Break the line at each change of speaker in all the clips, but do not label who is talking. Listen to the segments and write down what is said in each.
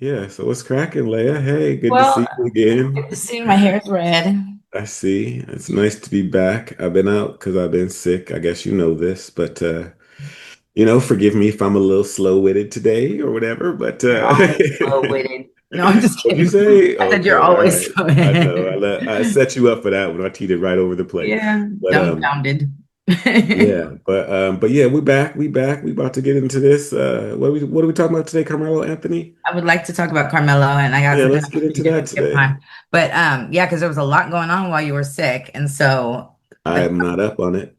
Yeah, so what's cracking, Leah? Hey, good to
Well,
see you
good
again.
to see my hair's red.
I see. It's nice to be back. I've been out because I've been sick. I guess you know this, but forgive me if I'm a little slow-witted today or whatever, but
You're always slow-witted. No, I'm just
what'd you
kidding.
say?
I said you're
Okay, all
always
right. I know.
slow-witted.
I set you up for that one. I teed it right over the plate.
Yeah,
But
dumbfounded.
yeah, but yeah, we back. We back. We about to get into this. What are we talking about today, Carmelo Anthony?
I would like to talk about Carmelo, and I got
Yeah,
something
let's
else
get
for you
into
to
that
skip
today.
on. But yeah, because there was a lot going on while you were sick, and so the
I'm not up on it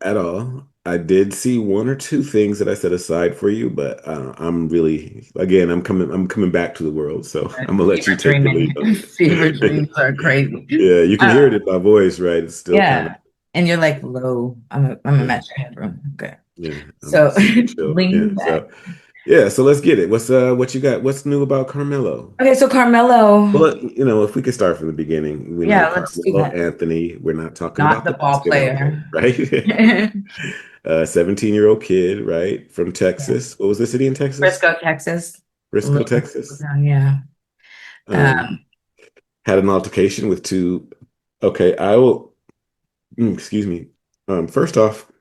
at all. I did see one or two things that I set aside for you, but I'm really, again, I'm coming back to the world, so I'm gonna let
fever
you take the
dreaming,
lead on
fever
this.
dreams are crazy.
Yeah, you can
Uh,
hear it in my voice, right? It's still kind of
yeah, and you're like low. I'm a
yeah,
match your headroom. Okay,
yeah. I'm
so
super chill. Yeah.
lean back.
So let's get it. What you got? What's new about Carmelo?
Okay, so Carmelo.
Well, if we could start from the beginning, we know
Yeah, let's do
Carmelo
that.
Anthony. We're not talking
Not
about
the
the
ball
basketball player,
player.
right? 17-year-old kid, right? From
Yeah.
Texas. What was the city in Texas?
Frisco, Texas.
Frisco,
Little
Texas.
town, yeah.
Um,
Um,
had an altercation with two. Okay, I will, excuse me. First off,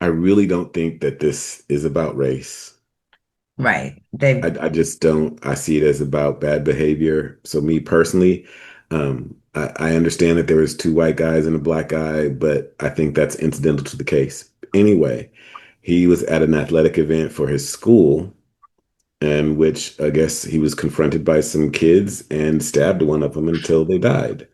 I really don't think that this is about race.
right.
I just don't. I see it as about bad behavior. So me personally, I understand that there was two white guys and a black guy, but I think that's incidental to the case. Anyway, he was at an athletic event for his school, in which I guess he was confronted by some kids and stabbed one of them until they died.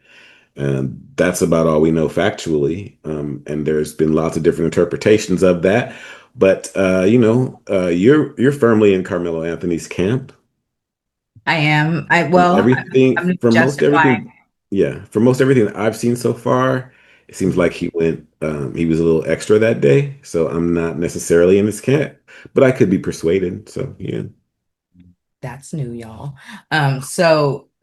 And that's about all we know factually. And there's been lots of different interpretations of that. But you're firmly in Carmelo Anthony's camp.
I am. I
From
well,
everything,
I'm
from most
justifying.
everything, yeah, from most everything that I've seen so far, it seems like he was a little extra that day. So I'm not necessarily in his camp, but I could be persuaded. So yeah.
That's new, y'all.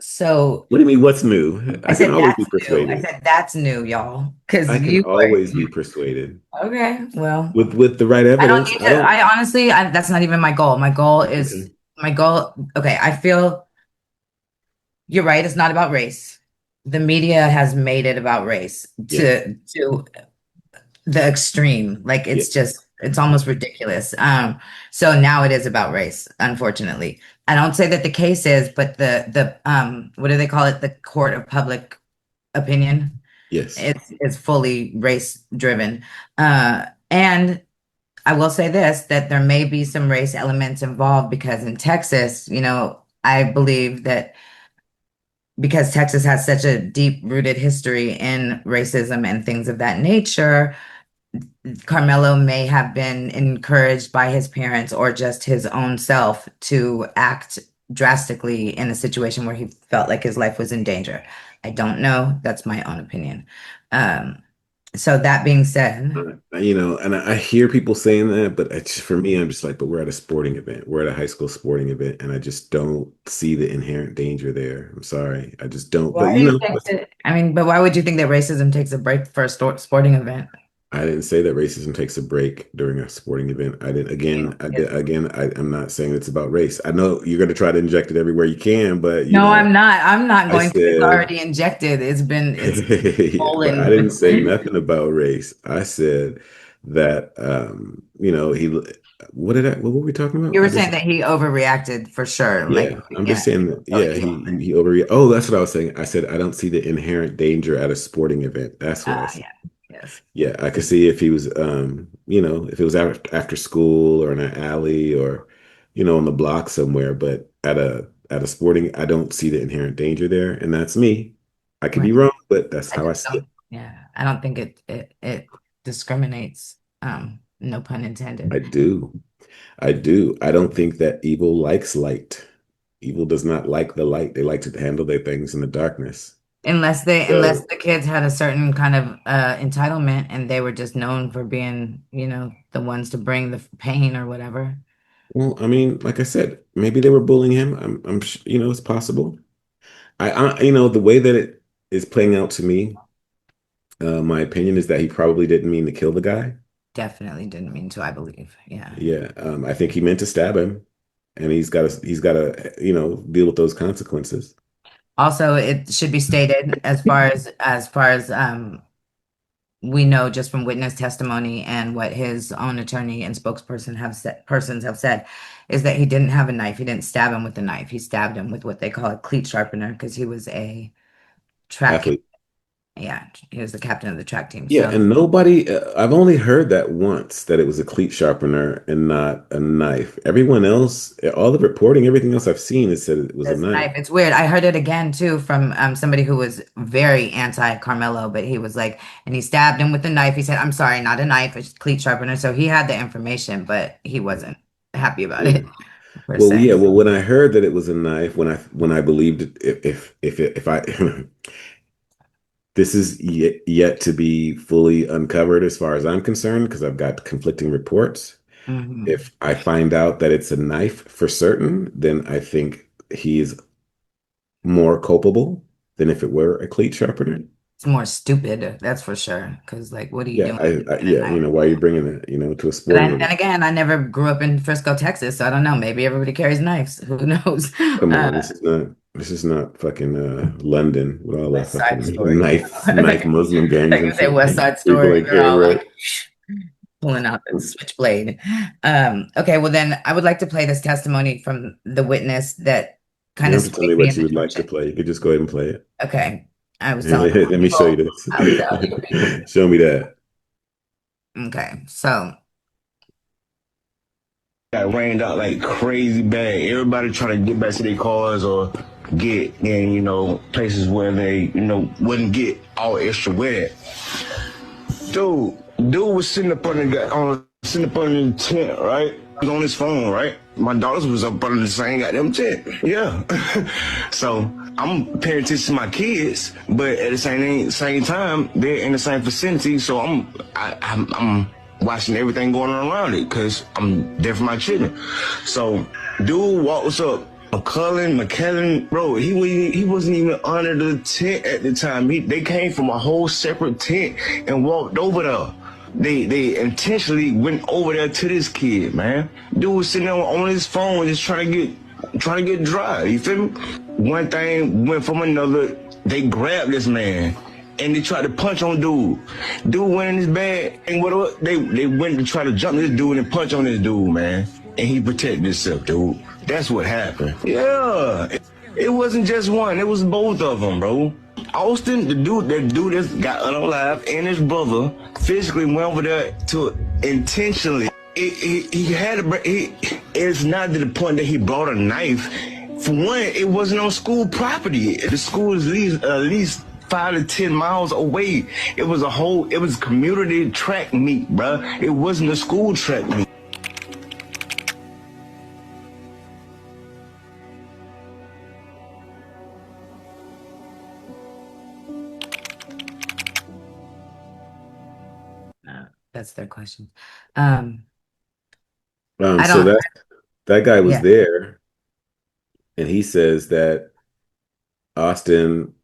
So
What do you mean, what's new?
I
I can
said
always be
that's new. I
persuaded.
said that's new, y'all. Because
I can
you were
always be persuaded
okay. Well,
with the right
I don't
evidence.
need
I
to.
don't.
I honestly, that's not even my goal.
Okay.
My goal. Okay, I feel you're right. It's not about race. The media has made it about race
Yeah.
to the extreme. Like
Yeah.
it's almost ridiculous. So now it is about race, unfortunately. I don't say that the case is, but the what do they call it? The court of public opinion.
Yes.
It's fully race driven. And I will say this, that there may be some race elements involved because in Texas, I believe that because Texas has such a deep rooted history in racism and things of that nature, Carmelo may have been encouraged by his parents or just his own self to act drastically in a situation where he felt like his life was in danger. I don't know. That's my own opinion. Um, so that being said,
And I hear people saying that, but for me, I'm just like, but we're at a sporting event. We're at a high school sporting event, and I just don't see the inherent danger there. I'm sorry. I just don't. But
why do you think that? I mean, but why would you think that racism takes a break for a sporting event?
I didn't say that racism takes a break during a sporting event. I didn't. Again, I'm not saying it's about race. I know you're going to try to inject it everywhere you can, but
No, I'm not. I'm not
I
going to. It's
said,
already injected. It's
yeah, but I
swollen
didn't
with.
say nothing about race. I said that, what were we talking
You
about?
were
I
saying
just,
that he overreacted for sure. Like,
yeah, I'm just
yeah,
saying that,
totally
yeah,
get over it.
oh, that's what I was saying. I said, I don't see the inherent danger at a sporting event. That's what I said.
Yeah, yes.
Yeah, I could see if he was, if it was after school or in an alley or, on the block somewhere, but at a sporting, I don't see the inherent danger there. And that's me. I could be
Right.
wrong, but that's
I
how I
just
see it.
don't. Yeah, I don't think it discriminates. No pun intended.
I do. I do. I don't think that evil likes light. Evil does not like the light. They like to handle their things in the darkness.
Unless
So,
the kids had a certain kind of entitlement and they were just known for being, the ones to bring the pain or whatever.
well, I mean, like I said, maybe they were bullying him. It's possible. The way that it is playing out to me, my opinion is that he probably didn't mean to kill the guy.
Definitely didn't mean to, I believe. Yeah.
Yeah, I think he meant to stab him. and he's got to deal with those consequences.
Also, it should be stated as far as we know just from witness testimony and what his own attorney and spokesperson have said persons have said is that he didn't have a knife. He didn't stab him with a knife. He stabbed him with what they call a cleat sharpener because he was a track
Athlete.
yeah, he was the captain of the track team.
Yeah,
So
and nobody, I've only heard that once that it was a cleat sharpener and not a knife. Everyone else, all the reporting, everything else I've seen has said it was a
this
knife.
knife, it's weird. I heard it again too from somebody who was very anti Carmelo, but he was like, and he stabbed him with a knife. He said, "I'm sorry, not a knife, it's cleat sharpener." So he had the information, but he wasn't happy about
Yeah.
it per
Well,
se.
yeah. Well, when I heard that it was a knife, when I believed it, if I this is yet to be fully uncovered as far as I'm concerned, because I've got conflicting reports.
Hmm.
If I find out that it's a knife for certain, then I think he's more culpable than if it were a cleat sharpener.
It's more stupid, that's for sure. Because like, what are you
Yeah,
doing
I
with a
yeah,
knife?
why are you bringing it, to a
But
sporting
then
event?
again, I never grew up in Frisco, Texas, so I don't know. Maybe everybody carries knives. Who knows?
Come
Uh,
on, this is not fucking London with all the
West Side
fucking
Story.
knife Muslim
I
gangs
can
and
say
shit.
West Side
People
Story.
like
They're
yeah,
all
right.
like pulling out the switchblade. Okay, well then I would like to play this testimony from the witness that
You
kind of
don't have to tell me
swayed me
what
in
you
the
would like to
direction.
play. You could just go ahead and play it.
Okay, I was telling
Let me show you
people.
this.
I was telling you people.
Show me that.
Okay, so
Got rained out like crazy bad. Everybody trying to get back to their cars or get in, places where they, wouldn't get all extra wet. Dude was sitting up under the tent, right? He was on his phone, right? My daughters was up under the same goddamn tent. Yeah. So I'm paying attention to my kids, but at the same time, they're in the same vicinity. So I'm watching everything going on around it because I'm there for my children. So dude walks up. McKellen, bro, he wasn't even under the tent at the time. They came from a whole separate tent and walked over there. They intentionally went over there to this kid, man. Dude was sitting there on his phone just trying to get dry. You feel me? One thing went from another. They grabbed this man and they tried to punch on dude. Dude went in his bag and whatever. They went to try to jump this dude and punch on this dude, man. And he protected himself, dude. That's what happened. Yeah. It wasn't just one, it was both of them, bro. Austin, that dude that got unalive, and his brother physically went over there to intentionally. He had it's not to the point that he brought a knife. For one, it wasn't on school property. The school is at least 5 to 10 miles away. It was community track meet, bro. It wasn't a school track meet.
that's their question. Um, I
So
don't.
that guy was
Yeah.
there, and he says that Austin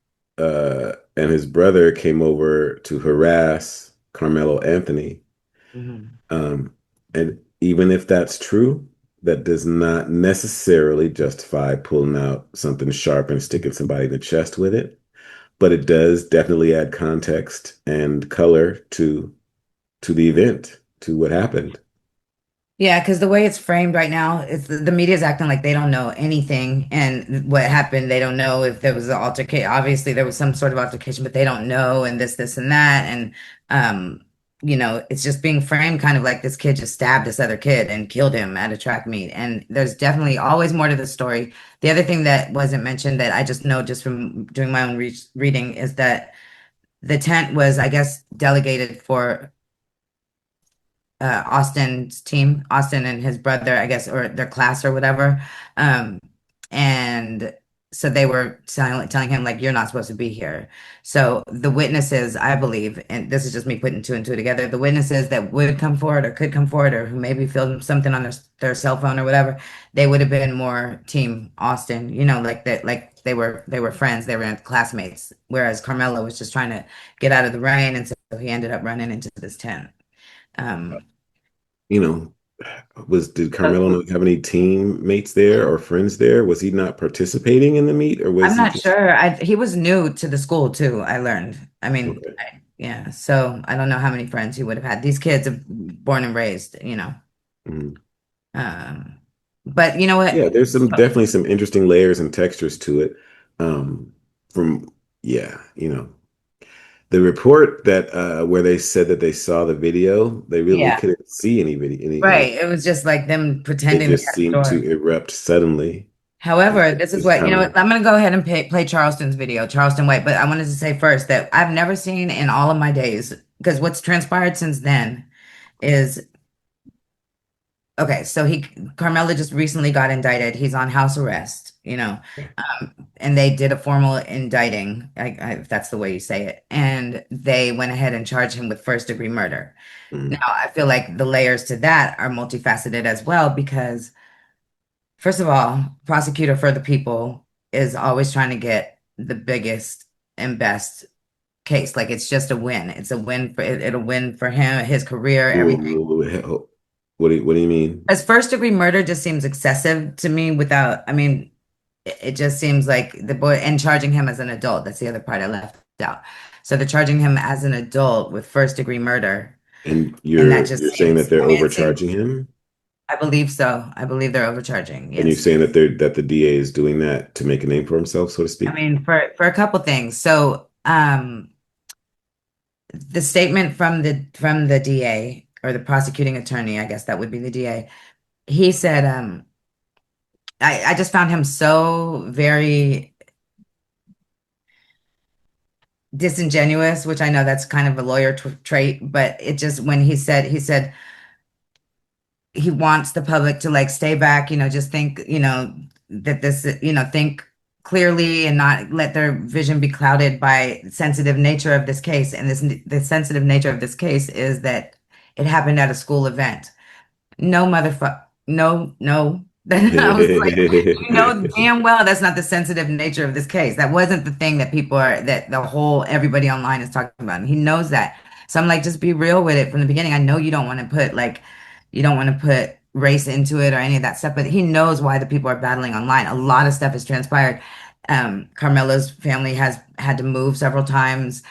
and his brother came over to harass Carmelo Anthony.
Mhm.
Um, and even if that's true, that does not necessarily justify pulling out something sharp and sticking somebody in the chest with it. But it does definitely add context and color to the event, to what happened.
Yeah, because the way it's framed right now, it's the media is acting like they don't know anything and what happened. They don't know if there was an altercation. Obviously, there was some sort of altercation, but they don't know, and this, and that. And um, it's just being framed kind of like this kid just stabbed this other kid and killed him at a track meet. And there's definitely always more to the story. The other thing that wasn't mentioned that I just know just from doing my own reading is that the tent was, I guess, delegated for Austin's team, Austin and his brother, I guess, or their class or whatever. Um, and so they were telling him, like, you're not supposed to be here. So the witnesses, I believe, and this is just me putting two and two together, the witnesses that would come forward or could come forward or who maybe filmed something on their cell phone or whatever, they would have been more team Austin, like that, like they were friends, they were classmates. Whereas Carmelo was just trying to get out of the rain, and so he ended up running into this tent. Um,
You know, Did Carmelo not have any teammates there or friends there? Was he not participating in the meet, or was
I'm
he
not
just
sure. He was new to the school too, I learned. I mean,
okay?
yeah, so I don't know how many friends he would have had. These kids are born and raised, you know.
Mhm.
Um, but you know what?
Yeah, there's some definitely some interesting layers and textures to it. Um, from yeah, the report that where they said that they saw the video, they really
Yeah,
couldn't see any video,
right. It was just like them
it
pretending to
just
get a
seemed to
story.
erupt suddenly.
However, this is
This
what, you know
time,
what, I'm going to go ahead and play Charleston's video, Charleston White. But I wanted to say first that I've never seen in all of my days, because what's transpired since then is okay. So Carmelo just recently got indicted. He's on house arrest, you know, and they did a formal indicting, if that's the way you say it. And they went ahead and charged him with first degree murder. Now,
mm,
I feel like the layers to that are multifaceted as well, because first of all, prosecutor for the people is always trying to get the biggest and best case. Like it's just a win. It's a win for it'll win for him, his career, everything.
what do you mean?
As first degree murder just seems excessive to me without, I mean, it just seems like the boy and charging him as an adult. That's the other part I left out. So they're charging him as an adult with first degree murder.
And
And that
you're
just
saying that
seems,
they're
I mean, it seems,
overcharging him,
I believe so. I believe they're overcharging.
and you're
Yes.
saying that the DA is doing that to make a name for himself, so to
I
speak.
mean, for a couple things. So, the statement from the DA or the prosecuting attorney, I guess that would be the DA. He said, I just found him so very disingenuous, which I know that's kind of a lawyer trait, but it just when he said he wants the public to like stay back, you know, just think, you know, that this, you know, think clearly and not let their vision be clouded by sensitive nature of this case. And the sensitive nature of this case is that it happened at a school event. No motherfucker. No, no. I was like, you know damn well that's not the sensitive nature of this case. That wasn't the thing that that the whole everybody online is talking about. And he knows that. So I'm like, just be real with it from the beginning. I know you don't want to put you don't want to put race into it or any of that stuff, but he knows why the people are battling online. A lot of stuff has transpired. Carmelo's family has had to move several times.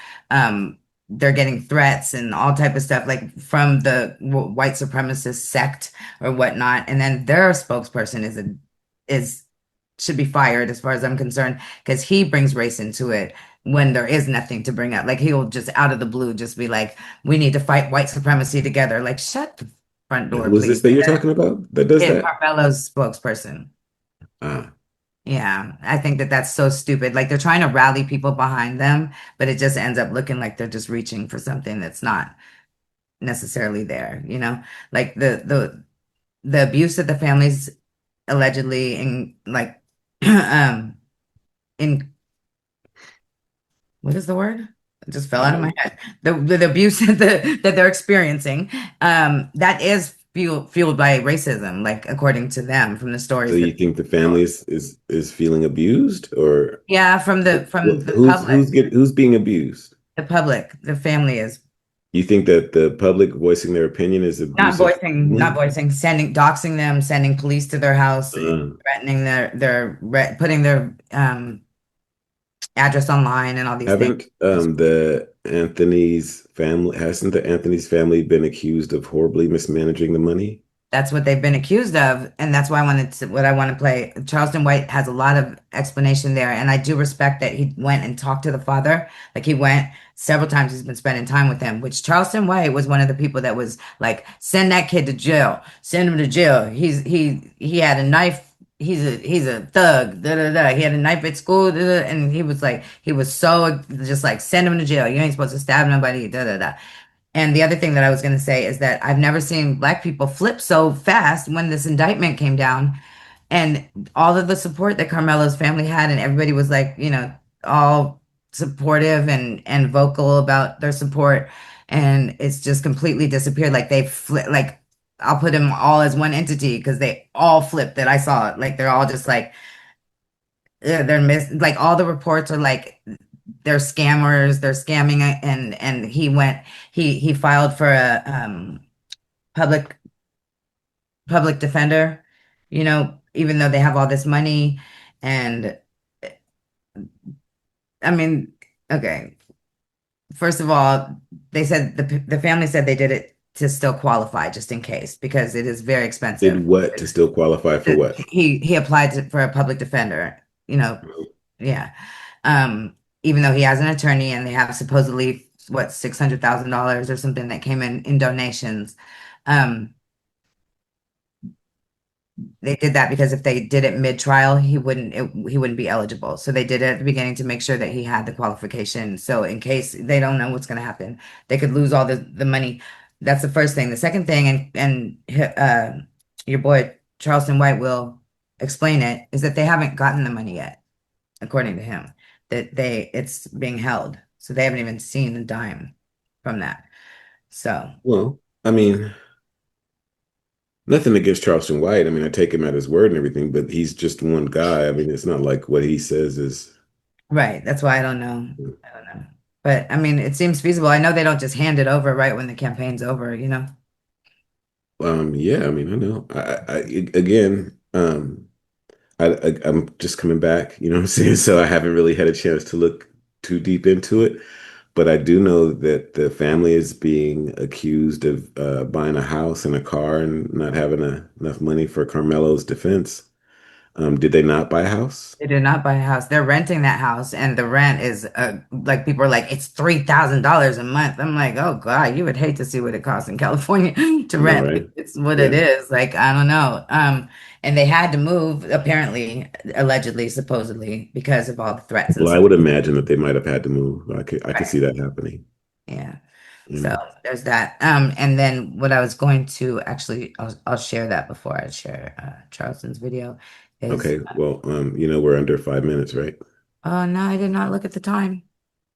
They're getting threats and all type of stuff like from the white supremacist sect or whatnot. And then their spokesperson is should be fired as far as I'm concerned because he brings race into it when there is nothing to bring up. Like he'll just out of the blue just be like, "We need to fight white supremacy together." Like, shut the front door,
Who is this
please.
that you're talking about that does
Yeah,
that?
Carmelo's spokesperson.
Ah,
Yeah, I think that that's so stupid. Like they're trying to rally people behind them, but it just ends up looking like they're just reaching for something that's not necessarily there, you know? Like the abuse that the families allegedly in like um in what is the word? It just fell out of my
um,
head. The abuse that they're experiencing, that is fueled by racism, like according to them from the
so
stories
you
that
think the family is feeling abused, or
yeah, from the
who's who's being abused?
the family is
You think that the public voicing their opinion is abusive to the
not
family?
voicing, doxing them, sending police to their house,
Uh,
threatening putting their address online and all these things.
haven't the Anthony's family hasn't the Anthony's family been accused of horribly mismanaging the money?
That's what they've been accused of, and that's why what I want to play. Charleston White has a lot of explanation there, and I do respect that he went and talked to the father. Like he went several times, he's been spending time with him, which Charleston White was one of the people that was like, send that kid to jail, send him to jail. He had a knife. He's a thug. Da, da, da. He had a knife at school, da, da, and he was like he was so just like send him to jail. You ain't supposed to stab nobody. Da da da. And the other thing that I was going to say is that I've never seen Black people flip so fast when this indictment came down and all of the support that Carmelo's family had, and everybody was like, you know, all supportive and vocal about their support. And it's just completely disappeared. Like they flip, like I'll put them all as one entity because they all flipped it. I saw it. Like they're all just like, they're like all the reports are like they're scammers, they're scamming and he filed for a public public defender, even though they have all this money. And I mean, okay, first of all, they said the family said they did it to still qualify just in case because it is very expensive.
Did what to still qualify for what?
He applied for a public defender, yeah. Um, Even though he has an attorney and they have supposedly what $600,000 or something that came in donations. Um, They did that because if they did it mid-trial, he wouldn't be eligible. So they did it at the beginning to make sure that he had the qualification. So in case they don't know what's going to happen, they could lose all the money. That's the first thing. The second thing, and your boy Charleston White will explain it, is that they haven't gotten the money yet, according to him. It's being held. So they haven't even seen a dime from that. So
Well, I mean, nothing against Charleston White. I mean, I take him at his word and everything, but he's just one guy. I mean, it's not like what he says is.
right. That's why I don't know. I don't know. But I mean, it seems feasible. I know they don't just hand it over right when the campaign's over.
Yeah, I mean, I know. Again, I'm just coming back, you know what I'm saying? So I haven't really had a chance to look too deep into it. But I do know that the family is being accused of buying a house and a car and not having enough money for Carmelo's defense. Did they not buy a house?
They did not buy a house. They're renting that house, and the rent is like people are like, it's $3,000 a month. I'm like, oh God, you would hate to see what it costs in California to
I know,
rent.
right?
It's what it
Yeah.
is. Like, I don't know. And they had to move, apparently, allegedly, supposedly, because of all the threats and
Well, I
stuff.
would imagine that they might have had to move. I could
Right.
see that happening,
Yeah.
you
So
know.
there's that. And then what I was going to actually, I'll share that before I share Charleston's video is,
Okay, well, we're under 5 minutes, right?
oh no, I did not look at the time.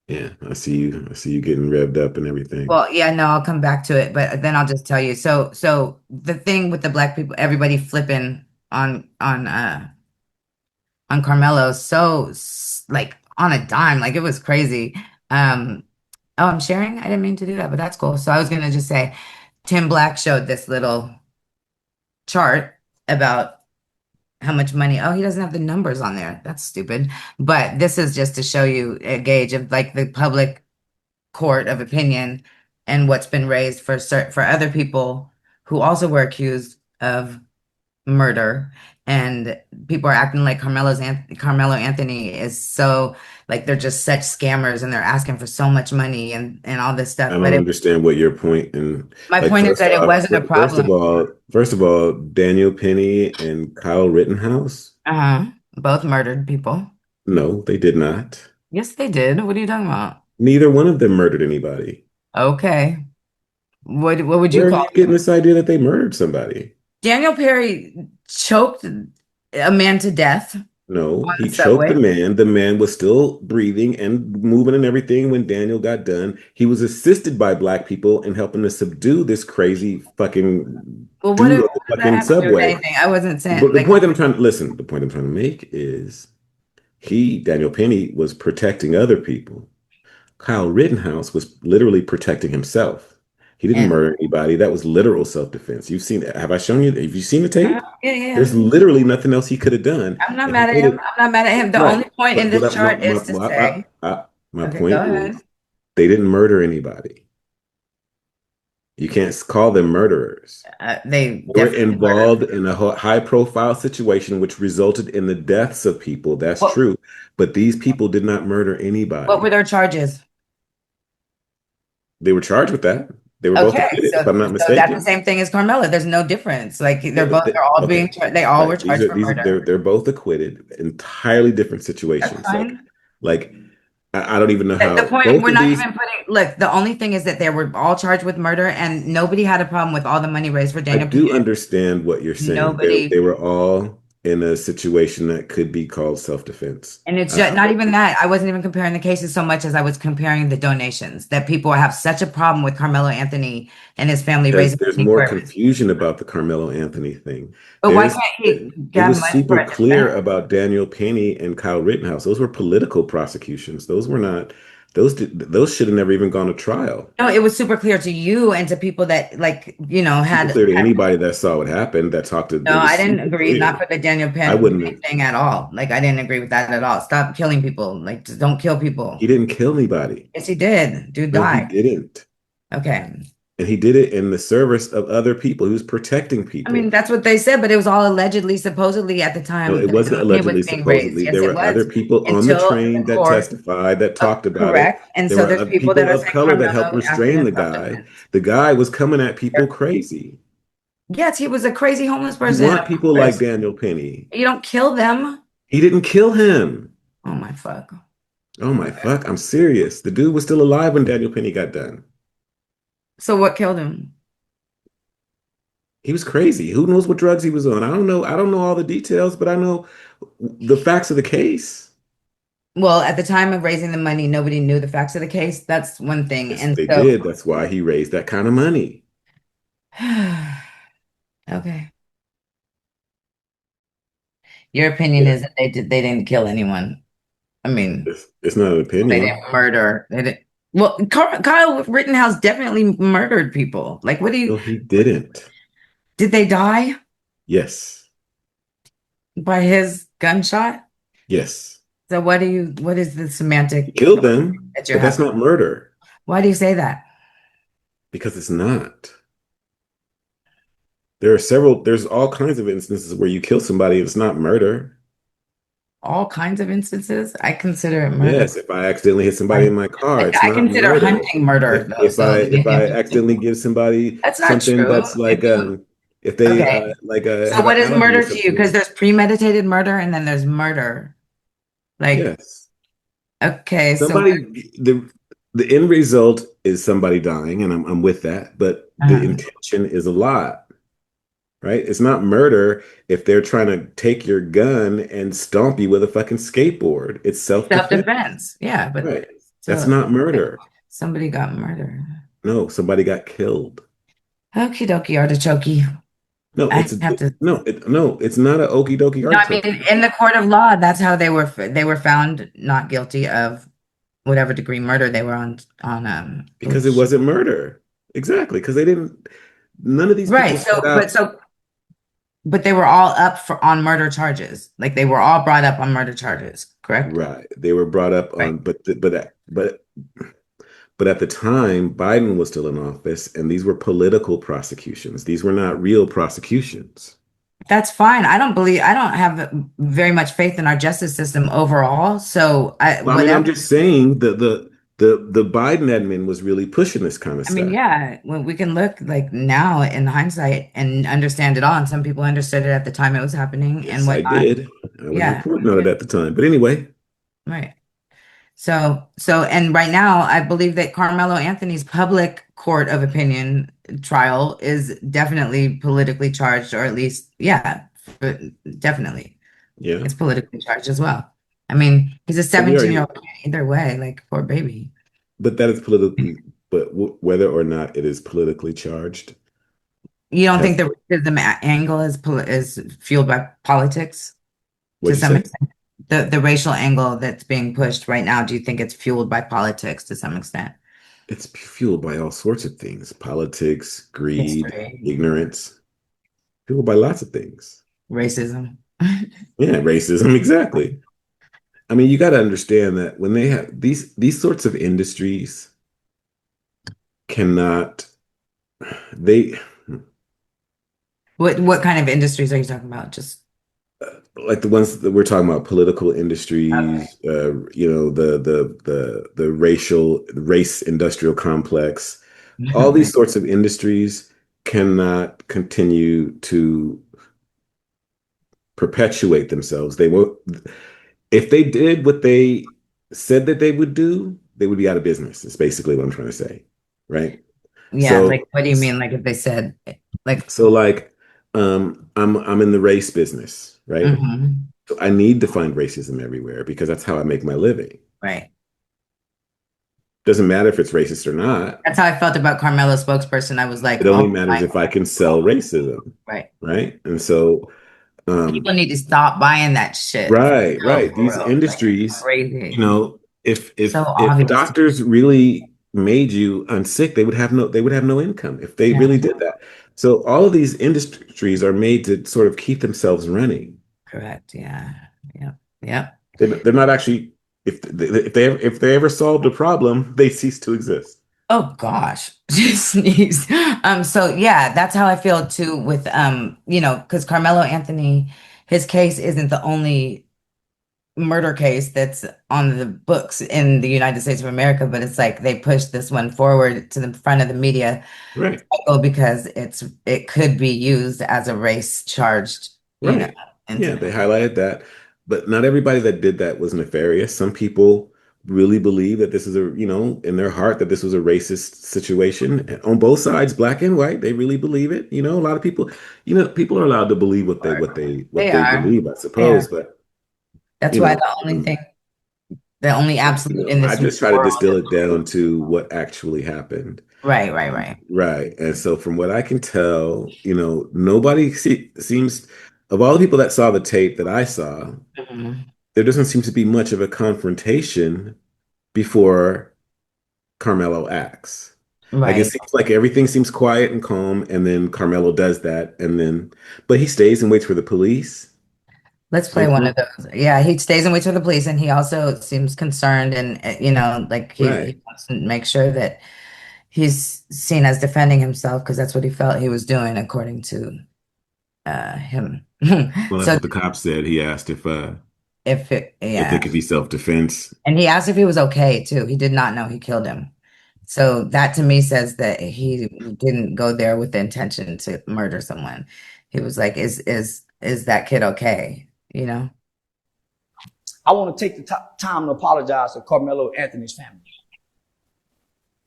Yeah, I see you. I see you getting revved up and everything.
Well, yeah, no, I'll come back to it, but then I'll just tell you. So the thing with the black people, everybody flipping on Carmelo, like on a dime, like it was crazy. Oh, I'm sharing. I didn't mean to do that, but that's cool. So I was gonna just say, Tim Black showed this little chart about how much money. Oh, he doesn't have the numbers on there. That's stupid. But this is just to show you a gauge of like the public court of opinion and what's been raised for other people who also were accused of murder. And people are acting like Carmelo Anthony is so like they're just such scammers and they're asking for so much money and all this
I
stuff.
don't understand what your point and
My
like
point is that it wasn't a problem.
first of all, Daniel Penny and Kyle Rittenhouse,
Uh-huh. Both murdered people.
no, they did not.
Yes, they did. What are you talking about?
Neither one of them murdered anybody.
Okay. What would you
Where are
call
you getting this idea that they murdered somebody?
Daniel Perry choked a man to death
No,
on the
he choked the
subway.
man. The man was still breathing and moving and everything when Daniel got done. He was assisted by black people in helping to subdue this crazy fucking
Well,
dude on
what
the
does that
fucking
have to do with
subway.
anything? I wasn't saying
But the
like,
point that I'm trying to listen, the point I'm trying to make is Daniel Penny, was protecting other people. Kyle Rittenhouse was literally protecting himself. He didn't
and
murder anybody. That was literal self-defense. You've seen, have I shown you? Have you seen the tape?
yeah, yeah.
There's literally nothing else he could have done.
I'm not
And he
mad at
made
him.
it
I'm not mad at him. The
right.
only point in
But
this chart is to say,
my
okay, go
point
ahead.
is they didn't murder anybody. You can't call them murderers.
They
They were
definitely murdered.
involved in a high profile situation which resulted in the deaths of people. That's
What
true. But these people did not murder
what were
anybody.
their charges?
They were charged with that. They were both
Okay,
acquitted, if
so
I'm not
that's the
mistaken.
same thing as Carmela. There's no difference. Like
Yeah,
they're all
okay,
they all were
right.
charged for
They're
murder.
both acquitted. Entirely different
That's
situations.
fine.
Like I don't even know
The
how
point,
both
we're
of
not
these.
even putting, look, the only thing is that they were all charged with murder and nobody had a problem with all the money raised for
I
Daniel
do
Penny.
understand what you're saying. They
Nobody,
were all in a situation that could be called self-defense.
and it's just not even that. I wasn't even comparing the cases so much as I was comparing the donations that people have such a problem with Carmelo Anthony and his family
Because
raising
there's
money
more
for it.
confusion about the Carmelo Anthony thing.
But why can't he
It
have
was
money for
super
a defense?
clear about Daniel Penny and Kyle Rittenhouse. Those were political prosecutions. Those were not. Those should have never even gone to trial.
No, it was super clear to you and to people that like,
Super clear to anybody that saw what happened, that talked to,
no,
it
I
was
didn't
super
agree. Not
clear.
for the Daniel
I
Penn
wouldn't,
thing at all. Like, I didn't agree with that at all. Stop killing people. Like, just don't kill
he
people.
didn't kill anybody.
Yes, he did. Dude
No, he
died.
didn't.
Okay.
And he did it in the service of other people. He was protecting
I mean,
people.
that's what they said, but it was all allegedly, supposedly at the
No,
time
it
that
wasn't
it was
allegedly,
being raised.
supposedly.
Yes,
There
it
were other
was
people on the
until
train
the
that
court,
testified, that talked about it.
correct. And
There
so
were
there's
other
people that
people
are
of
saying
color that helped
Carmelo acted
restrain
in
the guy.
self-defense.
The guy was coming at people crazy.
Yes, he was a crazy homeless
You
person
want
on
people like
purpose.
Daniel Penny.
You don't kill them.
He didn't kill him.
Oh my fuck.
Oh my fuck, I'm serious. The dude was still alive when Daniel Penny got done.
So what killed him?
He was crazy. Who knows what drugs he was on? I don't know. I don't know all the details, but I know the facts of the case.
Well, at the time of raising the money, nobody knew the facts of the case. That's one thing.
Yes,
And
they
so,
did. That's why he raised that kind of money.
okay. Your opinion
Yeah.
is that they didn't kill anyone. I mean,
It's not an
they
opinion.
didn't murder. They didn't. Well, Kyle Rittenhouse definitely murdered people. Like, what do you,
No, he didn't.
did they die
Yes.
by his gunshot?
Yes.
So what is the
He
semantic
killed them,
that you're
but that's
having?
not murder
Why do you say that?
because it's not. There's all kinds of instances where you kill somebody and it's not murder.
All kinds of instances. I consider it murder.
Yes, if I accidentally hit somebody
Like,
in my car,
like
it's
I
not
consider
murder.
hunting murder though. So
If I accidentally give somebody
that's not
something
true.
that's like if they
Okay. So
have an
what is
allergy or
murder to you? Because
something,
there's premeditated murder and then there's murder. Like,
yes.
okay, so
Somebody the end result is somebody dying, and I'm with that, but the
uh,
intention is a lot, right? It's not murder if they're trying to take your gun and stomp you with a fucking skateboard. It's self-defense,
self-defense. Yeah, but
right? That's
so
not murder.
somebody got murdered.
No, somebody got killed.
Okie dokie artichoke.
No,
I have to.
no, it's not a okie dokie
No, I
artichoke.
mean, in the court of law, that's how they were found not guilty of whatever degree murder they were on
Because it wasn't murder. Exactly, because they didn't. None of these people
right.
set out.
But they were all up for on murder charges. Like they were all brought up on murder charges, correct?
Right, they were brought up
Right.
on, but at the time, Biden was still in office, and these were political prosecutions. These were not real prosecutions.
That's fine. I don't have very much faith in our justice system overall. So
Well, I mean, I'm
whatever.
just saying that the Biden admin was really pushing this kind of
I mean,
stuff.
yeah, when we can look like now in hindsight and understand it all. And some people understood it at the time it was happening and
Yes, I
whatnot.
did. I was
Yeah.
reporting on it at the time. But anyway,
Right. And right now, I believe that Carmelo Anthony's public court of opinion trial is definitely politically charged, or at least, yeah, definitely.
yeah.
It's politically charged as well. I mean, he's a
So we already,
17-year-old kid either way, like poor baby.
but that is politically, but whether or not it is politically charged
You don't
has
think the racism angle is fueled by politics to
what'd you
some
say?
extent? The racial angle that's being pushed right now, do you think it's fueled by politics to some extent?
It's fueled by all sorts of things: politics, greed,
History,
ignorance, fueled by lots of things.
racism.
Yeah, racism, exactly. I mean, you got to understand that when they have these sorts of industries cannot they
What kind of industries are you talking about? Just
like the ones that we're talking about, political
okay.
industries, the race industrial complex, all these
Right.
sorts of industries cannot continue to perpetuate themselves. They won't. If they did what they said that they would do, they would be out of business. It's basically what I'm trying to say, right?
Yeah,
So,
like what do you mean? Like if they said like
like, I'm in the race business, right?
mhm,
So I need to find racism everywhere because that's how I make my living.
right.
Doesn't matter if it's racist or not.
That's how I felt about Carmelo's spokesperson. I was like,
It only
oh
matters
my
if I can sell
God.
racism,
Right.
right? And so,
People
um,
need to stop buying that shit.
right,
Oh,
right.
for
These
real. Like it's
industries, you
crazy.
know,
So
if
obvious.
doctors really made you unsick, they would have no income if they
Yeah,
really did that. So all of these industries are made to sort of keep themselves running.
correct. Yeah. Yep. Yep.
They're not actually if they ever solved a problem, they cease to exist.
Oh gosh, just sneeze. So yeah, that's how I feel too with because Carmelo Anthony, his case isn't the only murder case that's on the books in the United States of America, but it's like they pushed this one forward to the front of the media
Right.
cycle because it could be used as a race charged,
Right. Yeah,
incident.
they highlighted that. But not everybody that did that was nefarious. Some people really believe that this is in their heart that this was a racist situation. And on both sides, black and white, they really believe it. A lot of people, people are allowed to believe what
They
they
are.
believe, I
They
suppose.
are.
But,
That's
you
why
know,
the only
um,
thing, the only absolute in
I
this
just try to
world
distill
is
it down to what actually happened.
right, right, right.
Right. And so from what I can tell, nobody seems, of all the people that saw the tape that I saw,
Mhm.
there doesn't seem to be much of a confrontation before Carmelo acts. Like it
Right.
seems like everything seems quiet and calm, and then Carmelo does that, but he stays and waits for the police
Let's
to
play one
come.
of those. Yeah, he stays and waits for the police, and he also seems concerned, and like he
Right.
wants to make sure that he's seen as defending himself because that's what he felt he was doing, according to him.
Well, that's
So
what the cop said. He asked if it
yeah,
could be self-defense.
and he asked if he was okay too. He did not know he killed him. So that to me says that he didn't go there with the intention to murder someone. He was like, "Is that kid okay?" You know?
I want to take the time to apologize to Carmelo Anthony's family.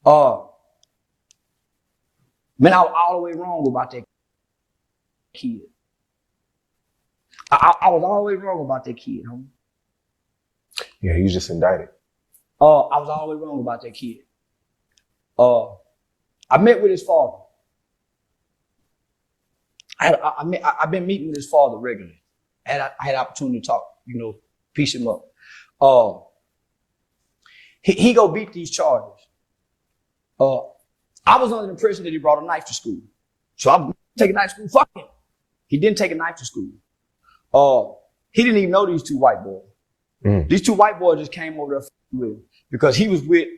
Uh, Man, I was all the way wrong about that kid. I was all the way wrong about that kid, homie.
Yeah, he was just indicted.
I was all the way wrong about that kid. I met with his father. I've been meeting with his father regularly. I had opportunity to talk, piece him up. He go beat these charges. I was under the impression that he brought a knife to school. So I'm taking a knife to school. Fuck him. He didn't take a knife to school. He didn't even know these two white boys. These two white boys just came over there with him because he was with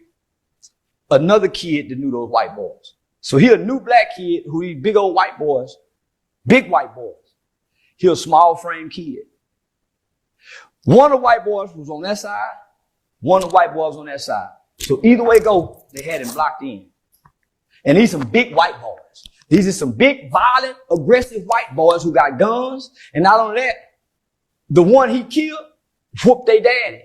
another kid that knew those white boys. So he a new black kid who these big old white boys, big white boys. He a small frame kid. One of the white boys was on that side. One of the white boys on that side. So either way go, they had him blocked in. And these some big white boys. These are some big, violent, aggressive white boys who got guns. And not only that, the one he killed whooped their daddy.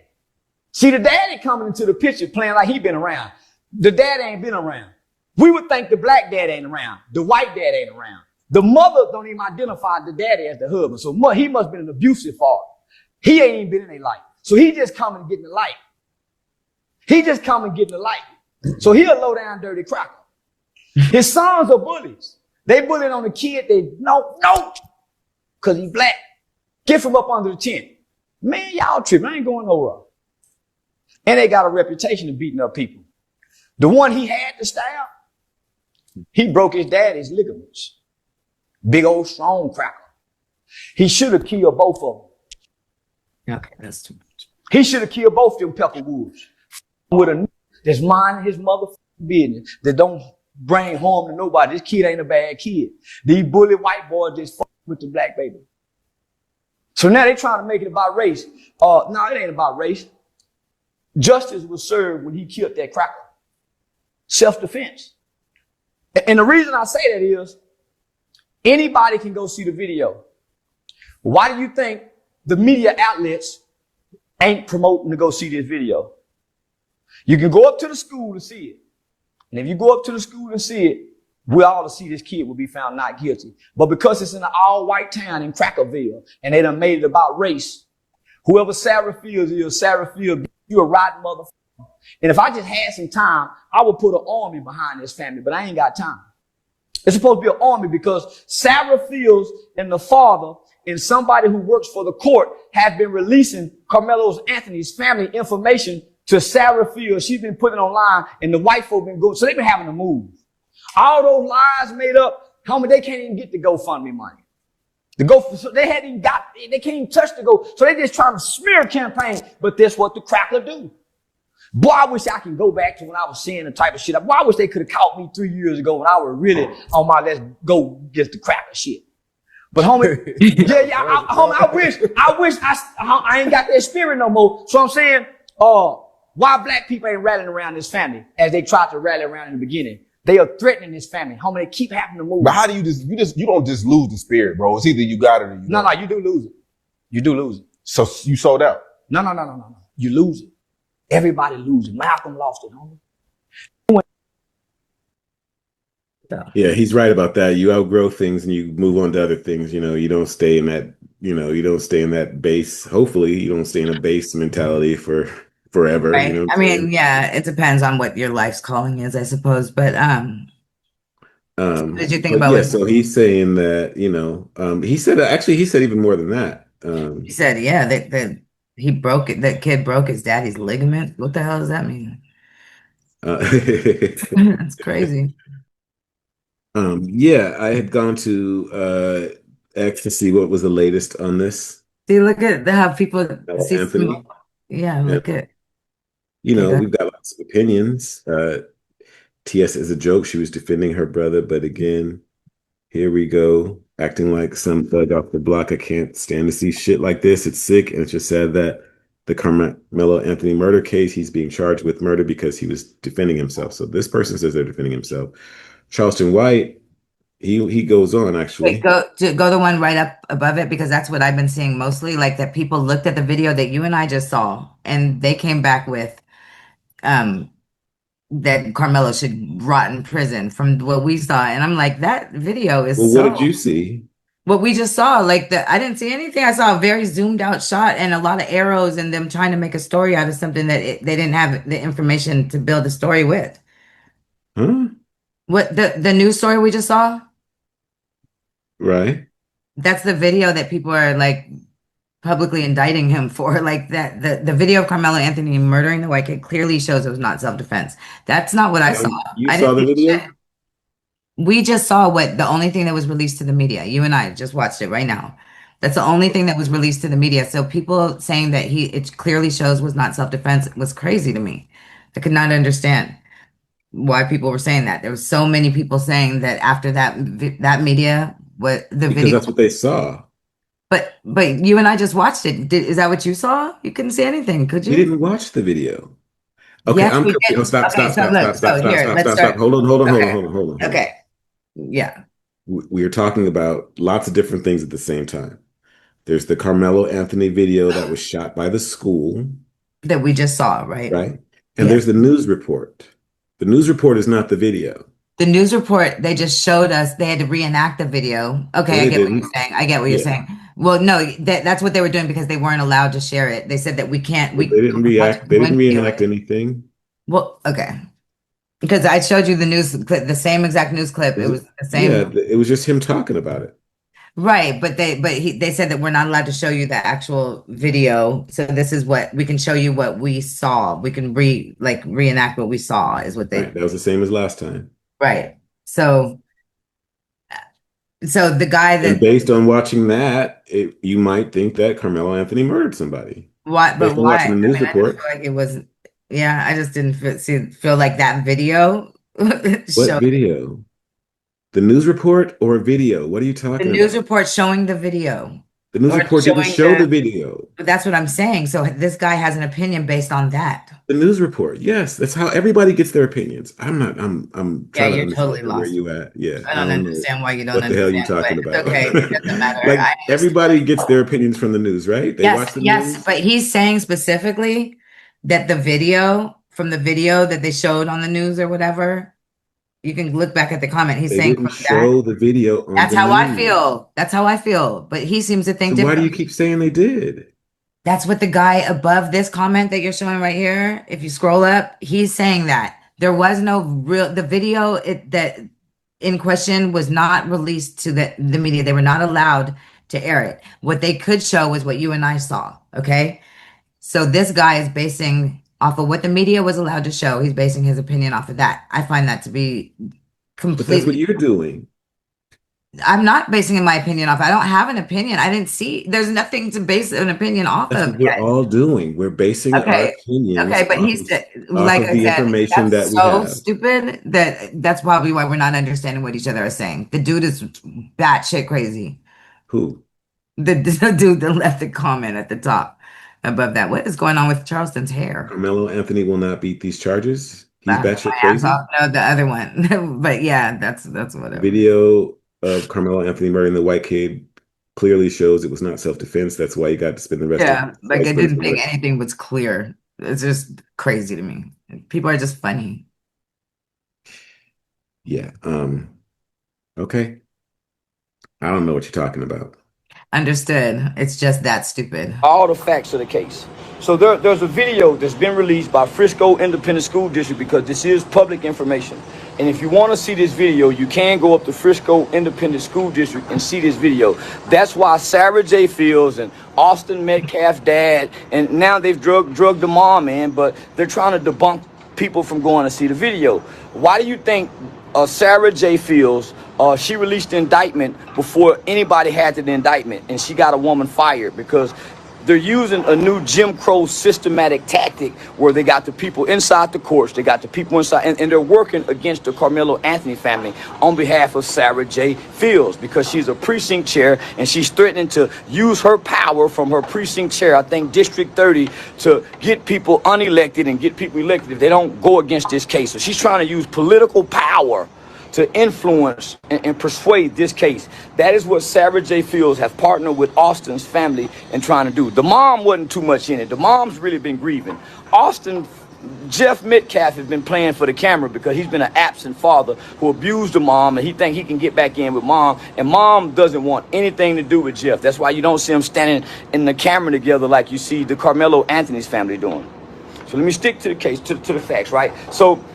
See, the daddy coming into the picture playing like he been around. The dad ain't been around. We would think the black dad ain't around. The white dad ain't around. The mother don't even identify the daddy as the husband. So he must have been an abusive father. He ain't even been in their life. So he just coming and getting the light. He just coming getting the light. So he a low down dirty cracker. His sons are bullies. They bullying on the kid. They no, cause he black. Get from up under the tent. Man, y'all tripping. I ain't going nowhere. And they got a reputation of beating up people. The one he had to stab, he broke his daddy's ligaments. Big old strong cracker. He should have killed both of them.
Okay, that's too much.
He should have killed both them Pepperwoods. With a that's minding his motherfucking business, that don't bring harm to nobody. This kid ain't a bad kid. These bully white boys just fuck with the black baby. So now they trying to make it about race. No, it ain't about race. Justice was served when he killed that cracker. Self-defense. And the reason I say that is anybody can go see the video. Why do you think the media outlets ain't promoting to go see this video? You can go up to the school to see it. And if you go up to the school and see it, we all to see this kid will be found not guilty. But because it's in an all-white town in Crackerville and they done made it about race, whoever Sarah Fields is, Sarah Fields, you a rotten motherfucker. And if I just had some time, I would put an army behind this family, but I ain't got time. It's supposed to be an army because Sarah Fields and the father and somebody who works for the court have been releasing Carmelo Anthony's family information to Sarah Field. She's been putting online, and the white folk been going. So they've been having to move. All those lies made up, homie, they can't even get the GoFundMe money. So they hadn't even got, they can't even touch the Go. So they just trying to smear campaign, but that's what the cracker do. Boy, I wish I can go back to when I was seeing the type of shit. Boy, I wish they could have caught me 3 years ago when I was really on my let's go get the cracker shit. But homie, homie, I wish I ain't got that spirit no more. So I'm saying, why black people ain't rallying around this family as they tried to rally around in the beginning? They are threatening this family. Homie, they keep having to move.
But how do you don't just lose the spirit, bro? It's either you got it or you don't.
No, you do lose it. You do lose it.
So you sold out.
No. You lose it. Everybody loses. Malcolm lost it, homie.
Yeah, he's right about that. You outgrow things and you move on to other things. You don't stay in that, you don't stay in that base. Hopefully you don't stay in a base mentality for forever.
Right.
You know
I mean, yeah, it depends on what your life's calling is, I suppose. But what did you think about
yeah, so he's saying that, he said even more than that.
He said, yeah, that he broke it, that kid broke his daddy's ligament. What the hell does that mean? That's crazy.
Yeah, I had gone to X to see what was the latest on this.
See, look at how people see
Anthony.
Yeah, look at.
We've got lots of opinions. TS is a joke. She was defending her brother, but again, here we go, acting like some thug off the block. I can't stand to see shit like this. It's sick, and it's just sad that the Karmelo Anthony murder case, he's being charged with murder because he was defending himself. So this person says they're defending himself. Charleston White, he goes on actually.
Wait, go the one right up above it, because that's what I've been seeing mostly, like that people looked at the video that you and I just saw, and they came back with that Karmelo should rot in prison from what we saw. And I'm like, that video is
what did you see?
What we just saw, I didn't see anything. I saw a very zoomed out shot and a lot of arrows and them trying to make a story out of something that they didn't have the information to build a story with.
Huh?
What, the news story we just saw?
Right.
That's the video that people are like publicly indicting him for. Like that, the video of Karmelo Anthony murdering the white kid clearly shows it was not self-defense. That's not what I saw.
You saw the video?
We just saw the only thing that was released to the media. You and I just watched it right now. That's the only thing that was released to the media. So people saying that it clearly shows was not self-defense was crazy to me. I could not understand why people were saying that. There were so many people saying that after that media,
Because that's what they saw.
But you and I just watched it. Is that what you saw? You couldn't see anything, could you?
We didn't watch the video. Okay,
yes,
I'm
we
confused.
did.
Stop.
Stop.
Hold on.
Okay. Yeah.
We are talking about lots of different things at the same time. There's the Karmelo Anthony video that was shot by the school.
That we just saw, right?
Right. And there's the news report. The news report is not the video.
The news report, they just showed us, they had to reenact the video. Okay, I get what you're saying. I get what you're saying. Well, no, that's what they were doing because they weren't allowed to share it. They said that we can't.
They didn't reenact anything.
Well, okay. Because I showed you the news clip, the same exact news clip. It was the same.
Yeah, it was just him talking about it.
Right, but they said that we're not allowed to show you the actual video. So this is what we can show you what we saw. We can reenact what we saw is what they.
Right, that was the same as last time.
Right. So the guy that.
And based on watching that, you might think that Karmelo Anthony murdered somebody.
Why? But why?
Watching the news report.
I just feel like it was. Yeah, I just didn't feel like that video.
What video? The news report or a video? What are you talking about?
The news report showing the video.
The news report didn't show the video.
But that's what I'm saying. So this guy has an opinion based on that.
The news report. Yes, that's how everybody gets their opinions. I'm trying to
you're totally lost.
Where you at. Yeah.
I don't understand why you don't
understand. What the hell
understand.
you talking about?
Okay, it doesn't matter.
Like everybody gets their opinions from the news, right? They watch the news.
But he's saying specifically that the video that they showed on the news or whatever, you can look back at the comment. He's saying
didn't show the video.
That's how I feel. That's how I feel. But he seems to think differently.
Why do you keep saying they did?
That's what the guy above this comment that you're showing right here, if you scroll up, he's saying that there was no the video that in question was not released to the media. They were not allowed to air it. What they could show was what you and I saw. Okay. So this guy is basing off of what the media was allowed to show. He's basing his opinion off of that. I find that to be
But that's what
completely.
you're doing.
I'm not basing my opinion off. I don't have an opinion. I didn't see. There's nothing to base an opinion off
That's
of
what we're
yet.
all doing. We're basing our
Okay.
opinions
Okay, but
off
he said,
off
like
of
I
the
said,
information that
that's
we
so
have.
stupid that that's probably why we're not understanding what each other is saying. The dude is batshit crazy.
Who?
The dude that left the comment at the top above that. What is going on with Charleston's hair?
Carmelo Anthony will not beat these charges. He's
Laughing
batshit
my ass
crazy.
off. No, the other one. But yeah, that's whatever.
Video of Carmelo Anthony murdering the white kid clearly shows it was not self-defense. That's why he got to spend the rest of
Yeah,
his
like
life
I
in
didn't think
prison.
anything was clear. It's just crazy to me. People are just funny.
Yeah. Okay. I don't know what you're talking about.
Understood. It's just that stupid.
All the facts of the case. So there's a video that's been released by Frisco Independent School District because this is public information. And if you want to see this video, you can go up to Frisco Independent School District and see this video. That's why Sarah J. Fields and Austin Metcalf's dad, and now they've drugged the mom in, but they're trying to debunk people from going to see the video. Why do you think Sarah J. Fields, she released the indictment before anybody had the indictment, and she got a woman fired? Because they're using a new Jim Crow systematic tactic where they got the people inside the courts, they got the people inside, and they're working against the Karmelo Anthony family on behalf of Sarah J. Fields because she's a precinct chair and she's threatening to use her power from her precinct chair, I think District 30, to get people unelected and get people elected if they don't go against this case. So she's trying to use political power to influence and persuade this case. That is what Sarah J. Fields have partnered with Austin's family in trying to do. The mom wasn't too much in it. The mom's really been grieving. Austin, Jeff Metcalf has been playing for the camera because he's been an absent father who abused the mom, and he think he can get back in with mom, and mom doesn't want anything to do with Jeff. That's why you don't see them standing in the camera together like you see the Karmelo Anthony's family doing. So let me stick to the case, to the facts, right? So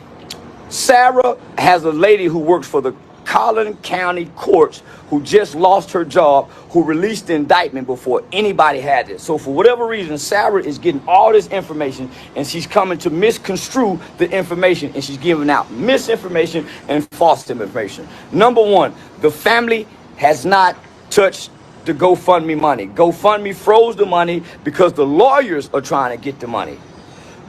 Sarah has a lady who works for the Collin County courts who just lost her job, who released the indictment before anybody had it. So for whatever reason, Sarah is getting all this information and she's coming to misconstrue the information, and she's giving out misinformation and false information. Number one, the family has not touched the GoFundMe money. GoFundMe froze the money because the lawyers are trying to get the money.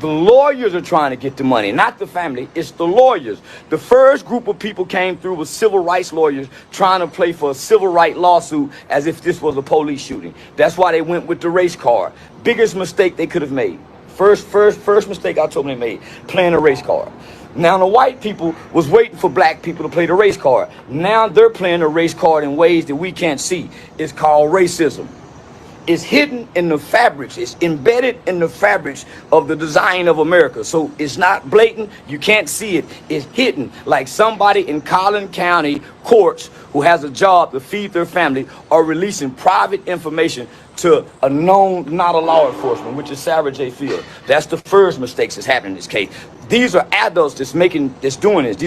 The lawyers are trying to get the money, not the family. It's the lawyers. The first group of people came through with civil rights lawyers trying to play for a civil rights lawsuit as if this was a police shooting. That's why they went with the race card. Biggest mistake they could have made. First mistake I told them they made, playing a race card. Now the white people was waiting for black people to play the race card. Now they're playing the race card in ways that we can't see. It's called racism. Is hidden in the fabrics. It's embedded in the fabrics of the design of America. So it's not blatant. You can't see it. It's hidden. Like somebody in Collin County courts who has a job to feed their family are releasing private information to a known, not a law enforcement, which is Sarah J. Field. That's the first mistakes that's happening in this case. These are adults that's doing this.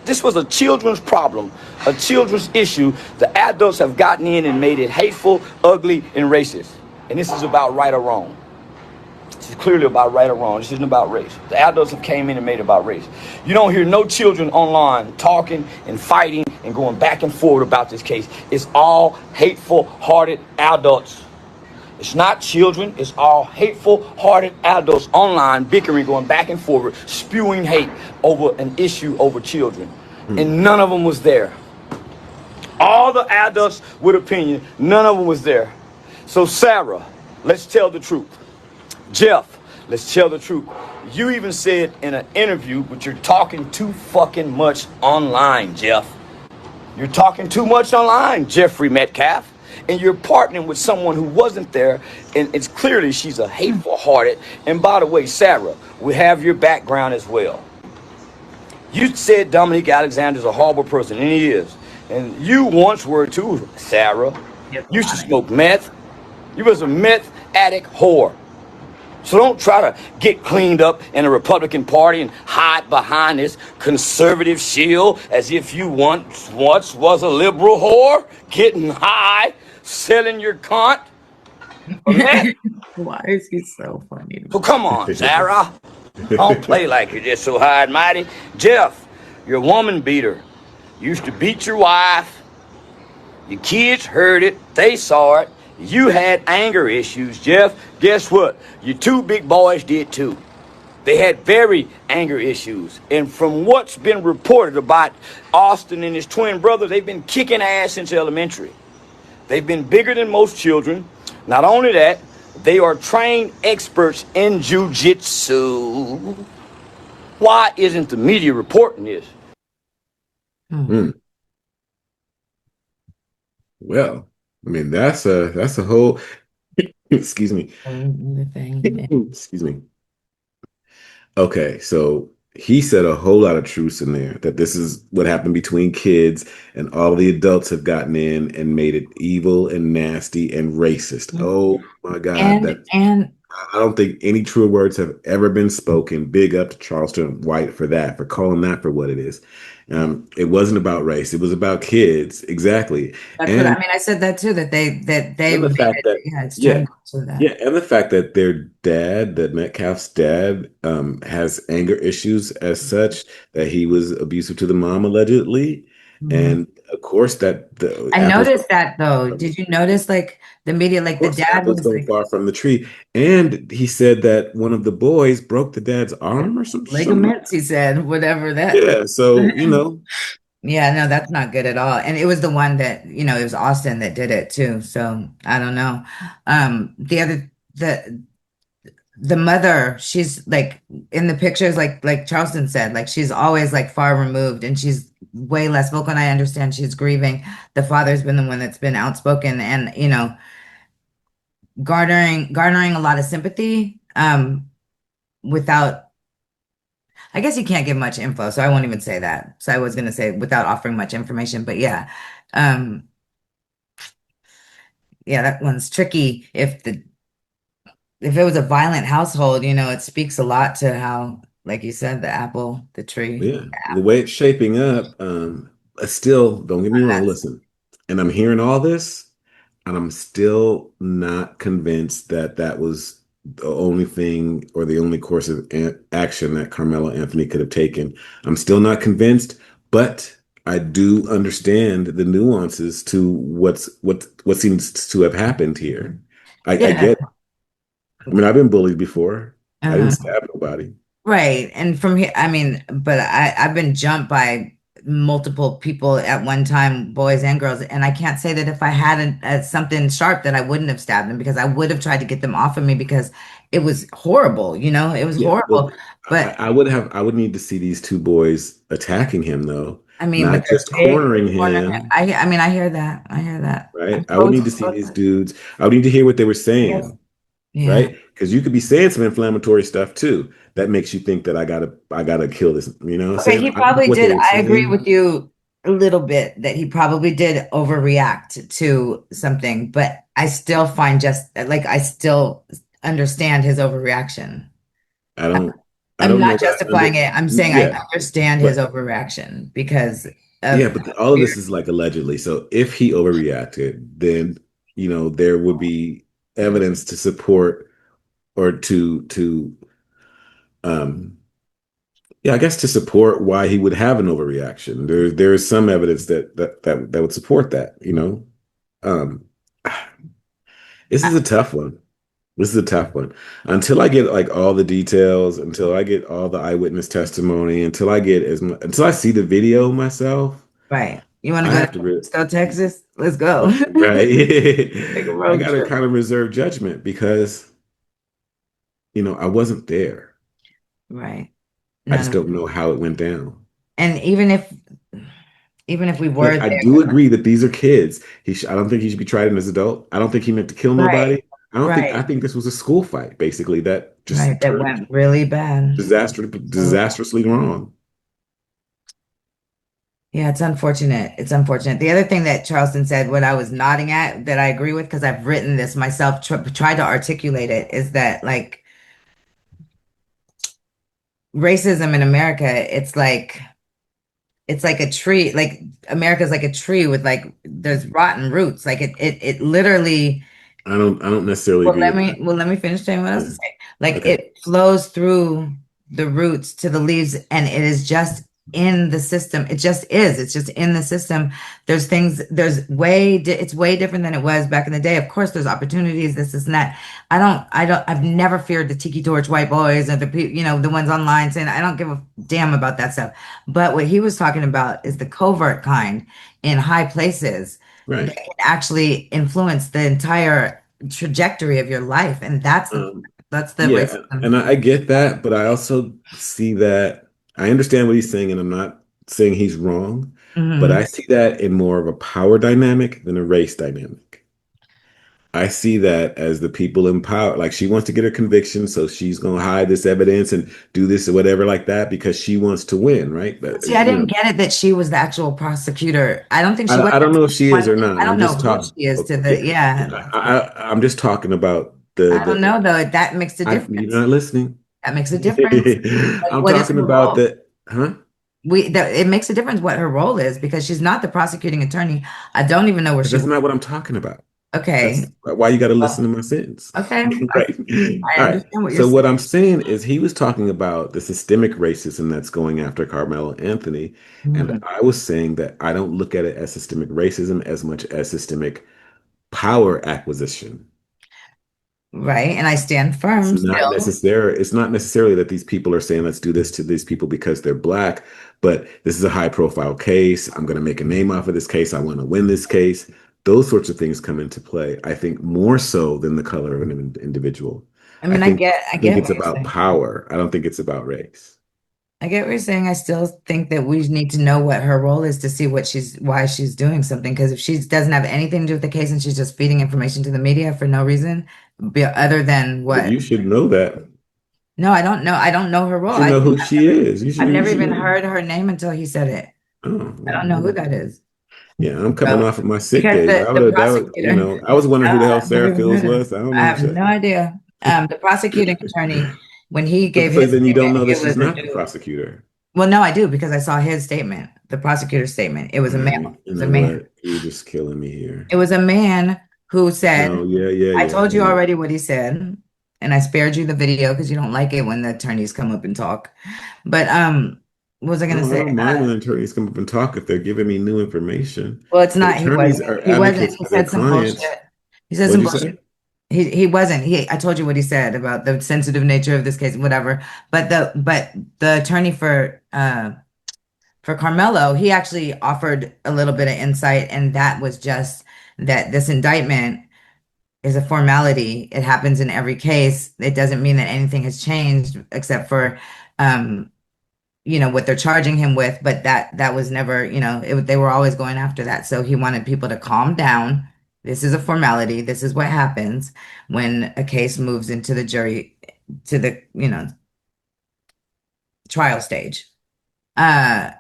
This was a children's problem, a children's issue. The adults have gotten in and made it hateful, ugly, and racist. And this is about right or wrong. This is clearly about right or wrong. This isn't about race. The adults have came in and made it about race. You don't hear no children online talking and fighting and going back and forth about this case. It's all hateful-hearted adults. It's not children. It's all hateful-hearted adults online bickering, going back and forth, spewing hate over an issue over children. And none of them was there. All the adults with opinion, none of them was there. So Sarah, let's tell the truth. Jeff, let's tell the truth. You even said in an interview, but you're talking too fucking much online, Jeff. You're talking too much online, Jeffrey Metcalf. And you're partnering with someone who wasn't there, and it's clearly she's a hateful-hearted. And by the way, Sarah, we have your background as well. You said Dominique Alexander's a horrible person, and he is. And you once were too, Sarah. You used to smoke meth. You was a meth addict whore. So don't try to get cleaned up in a Republican Party and hide behind this conservative shield as if you once was a liberal whore, getting high, selling your cunt.
Why is he so funny?
So come on, Sarah. Don't play like you're just so high and mighty. Jeff, you're a woman beater. Used to beat your wife. Your kids heard it. They saw it. You had anger issues, Jeff. Guess what? Your two big boys did too. They had very anger issues. And from what's been reported about Austin and his twin brothers, they've been kicking ass since elementary. They've been bigger than most children. Not only that, they are trained experts in jujitsu. Why isn't the media reporting this?
Well, I mean, that's a whole, excuse me. Excuse me. Okay, so he said a whole lot of truths in there that this is what happened between kids, and all the adults have gotten in and made it evil and nasty and racist. Oh my God,
And
I don't think any truer words have ever been spoken. Big up to Charleston White for that, for calling that for what it is. It wasn't about race; it was about kids, exactly.
that's what
And
I mean. I said that too, that they
and the
made
fact
it,
that
yeah, it's
yeah,
turned to that.
yeah, and the fact that their dad, that Metcalf's dad, has anger issues as such, that he was abusive to the mom allegedly,
Mhm.
and of course that the
I
apples,
noticed that though. Did you notice like the media,
of
like the
course the
dad
apples
was
don't
like
fall from the tree, and he said that one of the boys broke the dad's arm or something.
ligaments, he said, whatever that.
Yeah, so
Yeah, no, that's not good at all. And it was the one that, it was Austin that did it too. So I don't know. The mother, she's like in the pictures, like Charleston said, like she's always like far removed and she's way less vocal. And I understand she's grieving. The father's been the one that's been outspoken and, garnering a lot of sympathy, without, I guess you can't give much info, so I won't even say that. So I was gonna say without offering much information, but yeah. Um, yeah, that one's tricky. If it was a violent household, it speaks a lot to how, like you said, the tree,
yeah,
the
the way
apple.
it's shaping up, still, don't get me wrong,
That's
listen, and I'm hearing all this. And I'm still not convinced that that was the only thing or the only course of action that Carmelo Anthony could have taken. I'm still not convinced, but I do understand the nuances to what seems to have happened here. I
yeah.
get it. I mean, I've been bullied before. I didn't
Uh-huh.
stab nobody.
Right. And from here, I mean, but I've been jumped by multiple people at one time, boys and girls. And I can't say that if I had something sharp that I wouldn't have stabbed them because I would have tried to get them off of me because it was horrible, it was
Yeah, well,
horrible. But
I would need to see these two boys attacking him though,
I mean, with
not
their
just
big
cornering
corner,
him.
I mean, I hear that. I hear that.
Right?
I'm
I would need to
both,
see these dudes. I would need to hear what they were
yes.
saying,
Yeah.
right? Because you could be saying some inflammatory stuff too. That makes you think that I gotta kill this. You know what I'm
Okay,
saying?
he
I don't know
probably
what they
did.
were
I agree
saying.
with you a little bit that he probably did overreact to something, but I still find just like I still understand his overreaction.
I don't I
I'm
don't know
not
that I under
justifying it. I'm saying I
yeah,
understand his
but
overreaction because
yeah,
of
but
how
all of
weird.
this is like allegedly. So if he overreacted, then there would be evidence to support or to um yeah, I guess to support why he would have an overreaction. There is some evidence that would support that. Um, this is a tough one. This is a tough one. Until I get like all the details, until I get all the eyewitness testimony, until I see the video myself,
Right. You want to
I
go to
have to
Frisco, Texas? Let's go.
right.
Take a
I
road
gotta
trip.
kind of reserve judgment because I wasn't there.
Right.
I
None
just
of
don't know how it went down.
and even if we were
Like I
there,
do agree that these are kids. I don't think he should be tried as an adult. I don't think he meant to kill
right,
nobody. I
right.
think this was a school fight, basically, that
Right,
just
that
turned
went really bad. So,
disastrously wrong.
yeah, it's unfortunate. It's unfortunate. The other thing that Charleston said, what I was nodding at, that I agree with, because I've written this myself, tried to articulate it, is that like racism in America, it's like a tree, like America's like a tree with like there's rotten roots. Like it literally
I don't necessarily agree with that.
Let me finish saying what else
Yeah.
to say. Like
Okay.
it flows through the roots to the leaves, and it is just in the system. It just is. It's just in the system. There's things. It's way different than it was back in the day. Of course, there's opportunities. This and that. I don't. I've never feared the tiki torch white boys or the ones online saying I don't give a damn about that stuff. But what he was talking about is the covert kind in high places that
Right.
can actually influence the entire trajectory of your life, and
Um,
that's the
yeah,
racism.
and I get that, but I also see that I understand what he's saying, and I'm not saying he's wrong, but
Hmm.
I see that in more of a power dynamic than a race dynamic. I see that as the people in power, like she wants to get her conviction, so she's gonna hide this evidence and do this or whatever like that because she wants to win, right? But
See, I didn't get it that she was the actual prosecutor. I don't think she was.
I don't know if she is or not.
I don't
I'm
know
just
who
talking.
she is to
Yeah,
the, yeah.
I'm just talking about
I don't know though. That makes a
you're
difference.
not listening.
That makes a difference. Like,
I'm
what is
talking
her
about
role?
the, huh?
It makes a difference what her role is because she's not the prosecuting attorney. I don't even know where
But
she
that's
was.
not what I'm talking about.
Okay.
That's why you got to listen
Well,
to my sentence.
okay.
Right.
I
All right.
understand what you're
So what
saying.
I'm saying is he was talking about the systemic racism that's going after Carmelo Anthony. And
Mhm.
I was saying that I don't look at it as systemic racism as much as systemic power acquisition.
Right. And I stand firm still.
It's not necessarily that these people are saying let's do this to these people because they're black, but this is a high profile case. I'm going to make a name off of this case. I want to win this case. Those sorts of things come into play. I think more so than the color of an individual.
I mean, I
I think
get
it's
what you're
about
saying.
power. I don't think it's about race.
I get what you're saying. I still think that we need to know what her role is to see why she's doing something. Because if she doesn't have anything to do with the case and she's just feeding information to the media for no reason, other than
But
what?
you should know that.
No, I don't know. I don't know her
You
role.
should know who she is.
I've
You
never
should
even
know.
heard her name until he said it.
Oh,
I don't know who that is.
yeah, I'm coming
So,
off of my sick
because
days.
the
That was,
prosecutor,
I was wondering who the hell
I've never
Sarah
even heard
Fields
of
was. I don't
I
know who
have
she.
no idea. The prosecuting attorney, when he gave
So
his
then you don't
statement,
know that
it
she's
was a
not the
dude.
prosecutor.
Well, no, I do because I saw his statement, the prosecutor's statement. It was a male.
You
It was a
know
man.
what? You're just killing me here.
It was a man who
No,
said, I told you
yeah.
already what he said, and I spared you the video because you don't like it when the attorneys come up and talk. But what was I gonna
No, I
say?
don't mind when attorneys come up and talk if they're giving me new information.
Well, it's
But
not. He
attorneys
wasn't.
are
He wasn't.
advocates
He
for their
said some bullshit.
clients.
He said
What'd
some
you
bullshit.
say?
He wasn't. I told you what he said about the sensitive nature of this case, whatever. But the attorney for Carmelo, he actually offered a little bit of insight, and that was just that this indictment is a formality. It happens in every case. It doesn't mean that anything has changed except for um what they're charging him with, but that was never, they were always going after that. So he wanted people to calm down. This is a formality. This is what happens when a case moves into the jury to the, trial stage. Uh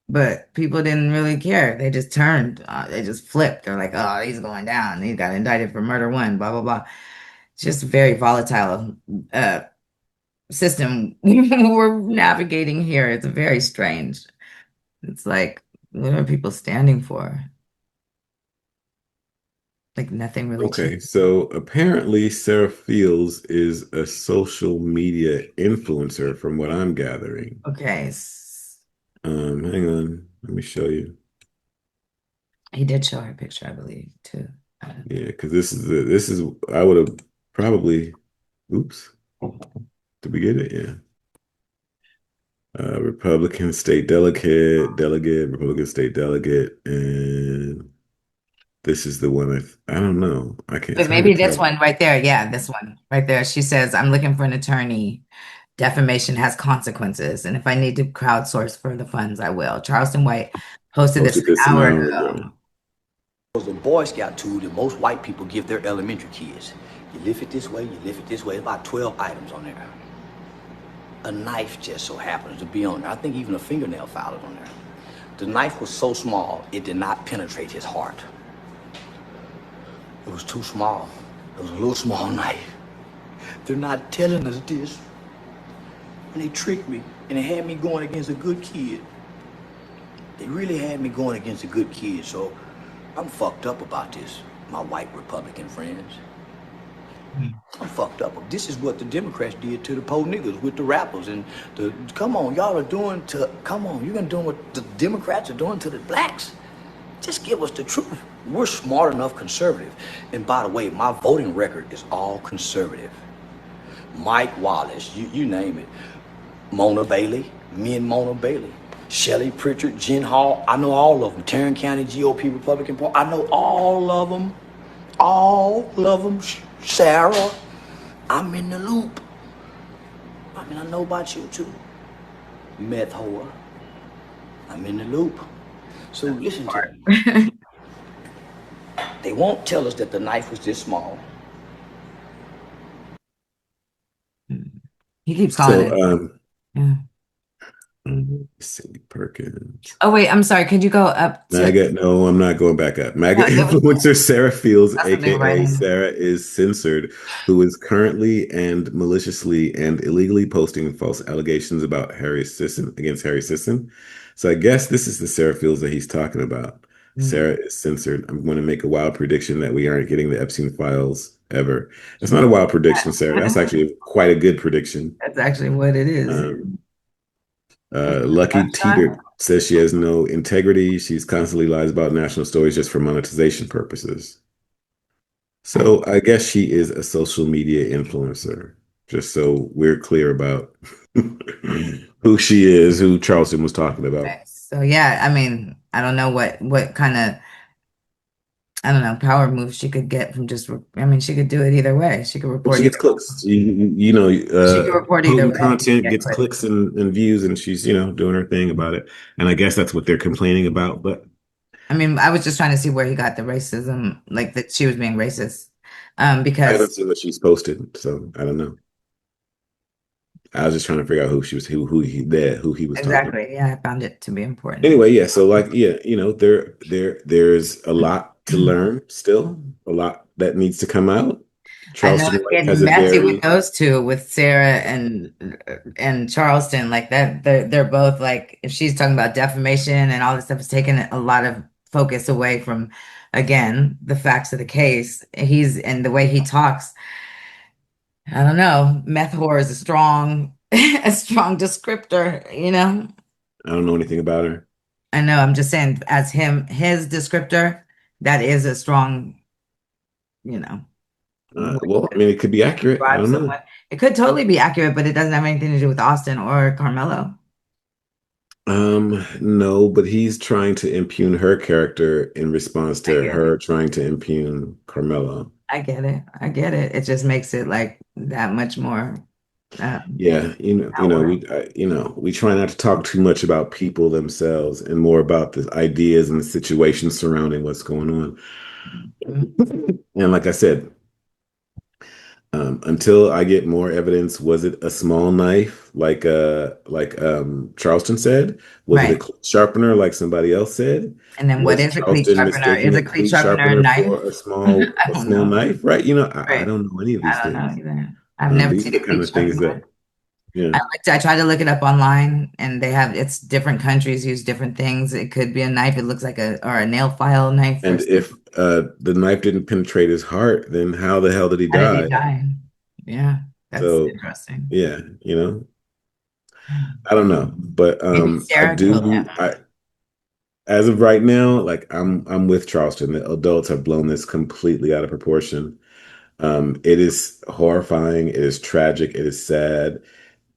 but people didn't really care. They just turned, they just flipped. They're like, oh, he's going down. He got indicted for murder one, blah, blah, blah. It's just a very volatile uh, system we're navigating here. It's very strange. It's like, what are people standing for? Like nothing really changed.
Okay, so apparently Sarah Fields is a social media influencer from what I'm gathering.
Okay.
Hang on, let me show you.
He did show her picture, I believe, too.
Yeah, because this is I would have probably, oops, did we get it? Yeah. Republican state delegate, Republican state delegate, and this is the one I don't know. It's
But
hard to
maybe this
tell.
one right there. Yeah, this one right there. She says, I'm looking for an attorney. Defamation has consequences. And if I need to crowdsource for the funds, I will. Charleston White posted this
Posted
an
this an
hour
hour
ago.
ago.
Was a Boy Scout tool that most white people give their elementary kids. You lift it this way, you lift it this way. About 12 items on there. A knife just so happens to be on there. I think even a fingernail file is on there. The knife was so small, it did not penetrate his heart. It was too small. It was a little small knife. They're not telling us this. And they tricked me, and they had me going against a good kid. They really had me going against a good kid, so I'm fucked up about this, my white Republican friends. I'm fucked up. This is what the Democrats did to the poor niggas with the rappers and come on, y'all are doing to, come on, you're gonna do what the Democrats are doing to the blacks. Just give us the truth. We're smart enough conservative. And by the way, my voting record is all conservative. Mike Wallace, you name it. Mona Bailey, me and Mona Bailey. Shelley Pritchard, Jen Hall, I know all of them. Tarrant County GOP Republican Party, I know all of them. All of them. Sarah, I'm in the loop. I mean, I know about you too. Meth whore, I'm in the loop. So listen to me. They won't tell us that the knife was this small.
He keeps calling
So,
it.
Cindy Perkins.
Oh wait, I'm sorry. Could you go up to?
MAGA, no, I'm not going back up. MAGA
No,
influencer Sarah Fields,
that's what they were
aka
writing.
Sarah is Censored, who is currently and maliciously and illegally posting false allegations about Harry Sisson against Harry Sisson. So I guess this is the Sarah Fields that he's talking about. Sarah is Censored. I'm going to make a wild prediction that we aren't getting the Epstein files ever. It's not a wild prediction, Sarah. That's actually quite a good prediction.
That's actually what it is.
Lucky Teeter says she has no integrity. She's constantly lies about national stories just for monetization purposes. So I guess she is a social media influencer, just so we're clear about who she is, who Charleston was talking about.
Okay. So yeah, I mean, I don't know what kind of, I don't know, power moves she could get from just, I mean, she could do it either way. She could report
She gets clicks. You know,
she could report either way.
content gets clicks and views, and she's, doing her thing about it. And I guess that's what they're complaining about. But
I mean, I was just trying to see where he got the racism, like that she was being racist.
I haven't
Because
seen what she's posted, so I don't know. I was just trying to figure out who she was, who he was talking about.
exactly, yeah, I found it to be important.
Anyway, yeah. So there's a lot to learn still, a lot that needs to come out.
I know
Charleston
it's
White has
getting
a
messy
very
with those two, with Sarah and Charleston, like that. They're both like, if she's talking about defamation and all this stuff, is taking a lot of focus away from, again, the facts of the case. And the way he talks. I don't know. Meth whore is a strong, a strong descriptor,
I don't know anything about her.
I know, I'm just saying, as his descriptor, that is a strong,
Well, I mean, it could be accurate. I don't know.
It could totally be accurate, but it doesn't have anything to do with Austin or Karmelo.
No, but he's trying to impugn her character in response
I
to
get
her trying to impugn Carmelo.
I get it. I get it. It just makes it like that much more.
Yeah, we try not to talk too much about people themselves and more about the ideas and the situations surrounding what's going on. And like I said, until I get more evidence, was it a small knife like Charleston said? Was it a
Right.
cleat sharpener like somebody else said?
And then what
Was
is a cleat
Charleston
sharpener? Is
mistaking
a cleat sharpener a knife?
for a small
I don't know.
knife? Right? I
Right.
don't know any of these
I don't know
things.
either. I've never
These are
seen
the
a
kind
cleat
of things
sharpener.
that, yeah.
I tried to look it up online, and it's different countries use different things. It could be a knife. It looks like a nail file knife.
And if the knife didn't penetrate his heart, then how the hell did he
How did he
die?
die? Yeah, that's
So,
interesting.
yeah, I don't know, but
Maybe
I
Sarah killed
do.
him.
As of right now, like I'm with Charleston. The adults have blown this completely out of proportion. It is horrifying. It is tragic. It is sad.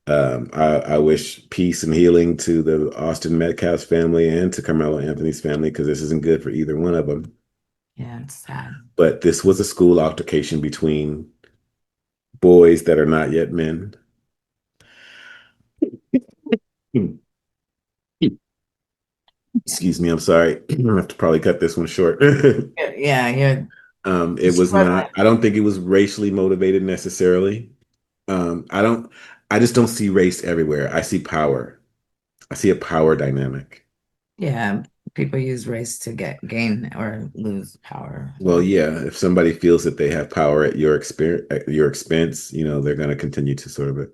I wish peace and healing to the Austin Metcalf's family and to Carmelo Anthony's family, because this isn't good for either one of them.
Yeah, it's sad.
But this was a school altercation between boys that are not yet men. Excuse me, I'm sorry. I have to probably cut this one short.
Yeah, yeah.
It was not, I don't think it was racially motivated necessarily. I just don't see race everywhere. I see power. I see a power dynamic.
Yeah, people use race to gain or lose power.
Well, yeah, if somebody feels that they have power at your expense, they're going to continue to sort of